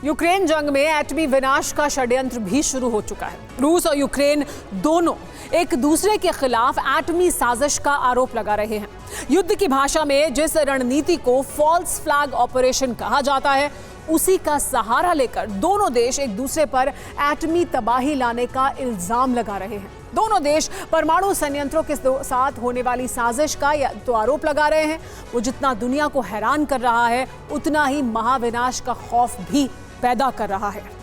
Ukraine जंग में एटमी विनाश का षड्यंत्र भी शुरू हो चुका है। रूस और यूक्रेन दोनों एक दूसरे के खिलाफ एटमी साजिश का आरोप लगा रहे हैं। युद्ध की भाषा में जिस रणनीति को फॉल्स फ्लैग ऑपरेशन कहा जाता है, उसी का सहारा लेकर दोनों देश एक दूसरे पर एटमी तबाही लाने का इल्जाम लगा रहे हैं। दोनों देश परमाणु संयंत्रों के साथ होने वाली साजिश का तो आरोप लगा रहे हैं। वो जितना दुनिया को हैरान कर रहा है, उतना ही महाविनाश का खौफ भी पैदा कर रहा है।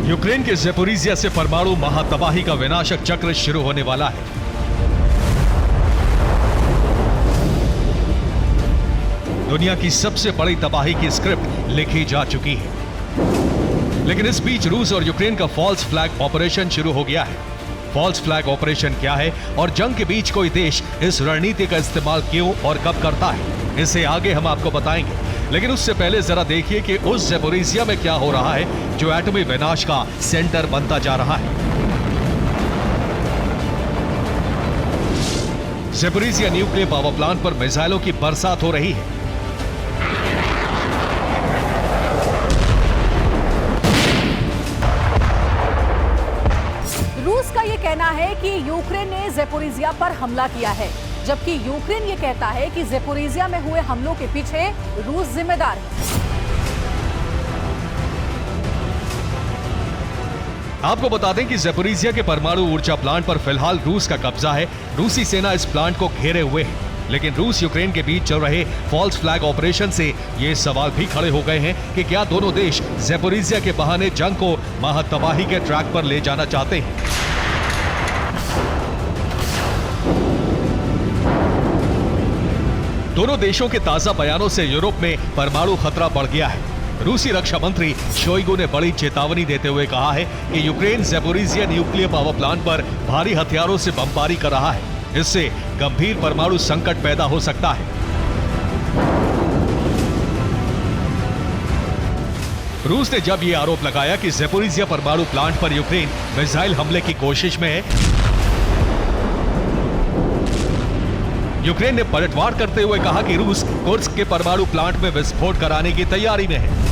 यूक्रेन के ज़ेपोरिजिया से परमाणु महातबाही का विनाशक चक्र शुरू होने वाला है। दुनिया की सबसे बड़ी तबाही की स्क्रिप्ट लिखी जा चुकी है, लेकिन इस बीच रूस और यूक्रेन का फॉल्स फ्लैग ऑपरेशन शुरू हो गया है। फॉल्स फ्लैग ऑपरेशन क्या है और जंग के बीच कोई देश इस रणनीति का इस्तेमाल क्यों और कब करता है, इसे आगे हम आपको बताएंगे। लेकिन उससे पहले जरा देखिए कि उस ज़ेपोरिजिया में क्या हो रहा है जो एटमी विनाश का सेंटर बनता जा रहा है। ज़ेपोरिजिया न्यूक्लियर पावर प्लांट पर मिसाइलों की बरसात हो रही है। रूस का यह कहना है कि यूक्रेन ने ज़ेपोरिजिया पर हमला किया है, जबकि यूक्रेन ये कहता है कि ज़ेपोरिजिया में हुए हमलों के पीछे रूस जिम्मेदार है। आपको बता दें कि ज़ेपोरिजिया के परमाणु ऊर्जा प्लांट पर फिलहाल रूस का कब्जा है। रूसी सेना इस प्लांट को घेरे हुए है, लेकिन रूस यूक्रेन के बीच चल रहे फॉल्स फ्लैग ऑपरेशन से ये सवाल भी खड़े हो गए हैं कि क्या दोनों देश ज़ेपोरिजिया के बहाने जंग को महातबाही के ट्रैक पर ले जाना चाहते हैं। दोनों देशों के ताजा बयानों से यूरोप में परमाणु खतरा बढ़ गया है। रूसी रक्षा मंत्री शोइगु ने बड़ी चेतावनी देते हुए कहा है कि Ukraine Zaporizhzhia nuclear power plant पर भारी हथियारों से बमबारी कर रहा है। इससे गंभीर परमाणु संकट पैदा हो सकता है। रूस ने जब यह आरोप लगाया कि ज़ेपोरिजिया परमाणु प्लांट पर यूक्रेन मिसाइल हमले की कोशिश में है, यूक्रेन ने पलटवार करते हुए कहा कि रूस कुर्स्क के परमाणु प्लांट में विस्फोट कराने की तैयारी में है।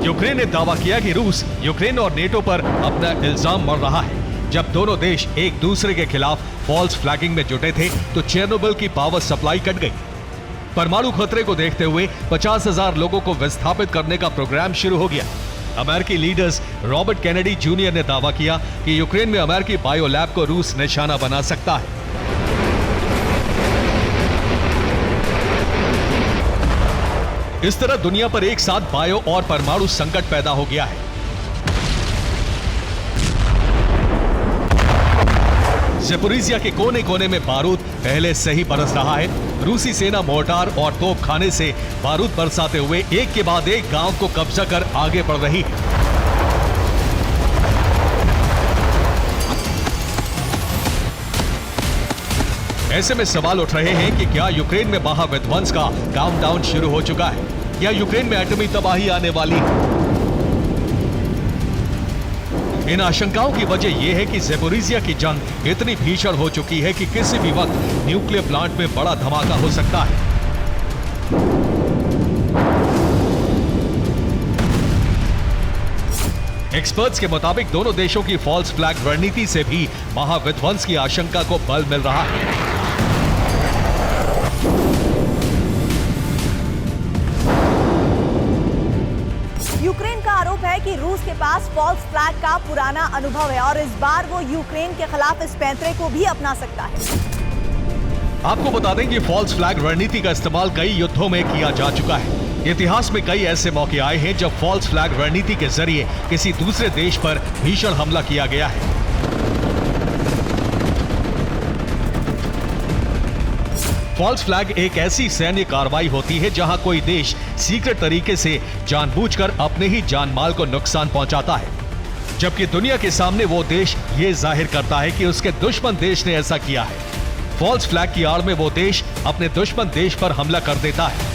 यूक्रेन ने दावा किया कि रूस यूक्रेन और नेटो पर अपना इल्जाम मढ़ रहा है। जब दोनों देश एक दूसरे के खिलाफ फॉल्स फ्लैगिंग में जुटे थे तो चेर्नोबिल की पावर सप्लाई कट गई। परमाणु खतरे को देखते हुए 50,000 लोगों को विस्थापित करने का प्रोग्राम शुरू हो गया। अमेरिकी लीडर्स रॉबर्ट कैनेडी जूनियर ने दावा किया कि यूक्रेन में अमेरिकी बायो लैब को रूस निशाना बना सकता है। इस तरह दुनिया पर एक साथ बायो और परमाणु संकट पैदा हो गया है। ज़ेपोरिजिया के कोने कोने में बारूद पहले से ही बरस रहा है। रूसी सेना मोर्टार और तोपखाने से बारूद बरसाते हुए एक के बाद एक गांव को कब्जा कर आगे बढ़ रही है। ऐसे में सवाल उठ रहे हैं कि क्या यूक्रेन में महाविध्वंस का काउंटडाउन शुरू हो चुका है? क्या यूक्रेन में एटमी तबाही आने वाली है? इन आशंकाओं की वजह यह है कि ज़ेपोरिजिया की जंग इतनी भीषण हो चुकी है कि किसी भी वक्त न्यूक्लियर प्लांट में बड़ा धमाका हो सकता है। एक्सपर्ट्स के मुताबिक दोनों देशों की फॉल्स फ्लैग रणनीति से भी महाविध्वंस की आशंका को बल मिल रहा है। यूक्रेन का आरोप है कि रूस के पास फॉल्स फ्लैग का पुराना अनुभव है और इस बार वो यूक्रेन के खिलाफ इस पैंतरे को भी अपना सकता है। आपको बता दें कि फॉल्स फ्लैग रणनीति का इस्तेमाल कई युद्धों में किया जा चुका है। इतिहास में कई ऐसे मौके आए हैं जब फॉल्स फ्लैग रणनीति के जरिए किसी दूसरे देश पर भीषण हमला किया गया है। फॉल्स फ्लैग एक ऐसी सैन्य कार्रवाई होती है जहां कोई देश सीक्रेट तरीके से जानबूझकर अपने ही जान माल को नुकसान पहुंचाता है, जबकि दुनिया के सामने वो देश ये जाहिर करता है कि उसके दुश्मन देश ने ऐसा किया है। फॉल्स फ्लैग की आड़ में वो देश अपने दुश्मन देश पर हमला कर देता है।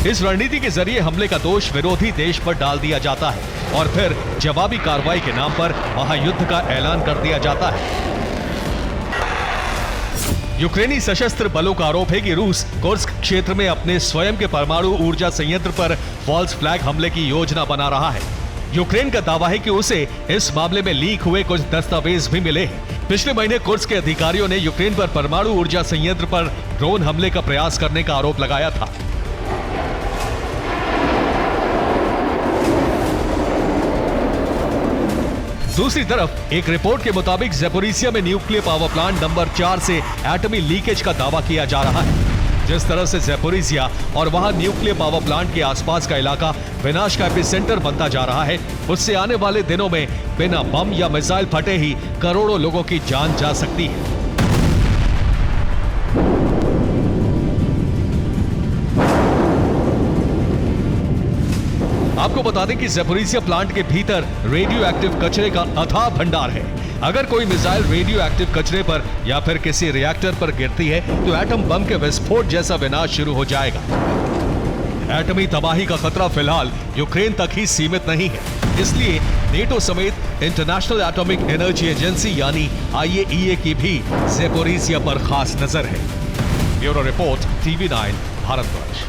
इस रणनीति के जरिए हमले का दोष विरोधी देश पर डाल दिया जाता है और फिर जवाबी कार्रवाई के नाम पर महायुद्ध का ऐलान कर दिया जाता है। यूक्रेनी सशस्त्र बलों का आरोप है कि रूस कुर्स्क क्षेत्र में अपने स्वयं के परमाणु ऊर्जा संयंत्र पर फॉल्स फ्लैग हमले की योजना बना रहा है। यूक्रेन का दावा है कि उसे इस मामले में लीक हुए कुछ दस्तावेज भी मिले हैं। पिछले महीने कुर्स्क के अधिकारियों ने यूक्रेन पर परमाणु ऊर्जा संयंत्र पर ड्रोन हमले का प्रयास करने का आरोप लगाया था। दूसरी तरफ एक रिपोर्ट के मुताबिक ज़ेपोरिजिया में न्यूक्लियर पावर प्लांट नंबर 4 से एटमी लीकेज का दावा किया जा रहा है। जिस तरह से ज़ेपोरिजिया और वहां न्यूक्लियर पावर प्लांट के आसपास का इलाका विनाश का एपिसेंटर बनता जा रहा है, उससे आने वाले दिनों में बिना बम या मिसाइल फटे ही करोड़ों लोगों की जान जा सकती है। आपको बता दें कि ज़ेपोरिजिया प्लांट के भीतर रेडियो एक्टिव कचरे का अथाह भंडार है। अगर कोई मिसाइल रेडियो एक्टिव कचरे पर या फिर किसी रिएक्टर पर गिरती है तो एटम बम के विस्फोट जैसा विनाश शुरू हो जाएगा। एटमी तबाही का खतरा फिलहाल यूक्रेन तक ही सीमित नहीं है, इसलिए नेटो समेत इंटरनेशनल एटॉमिक एनर्जी एजेंसी यानी IAEA की भी ज़ेपोरिजिया पर खास नजर है। Bureau report, TV9 Bharatvarsh.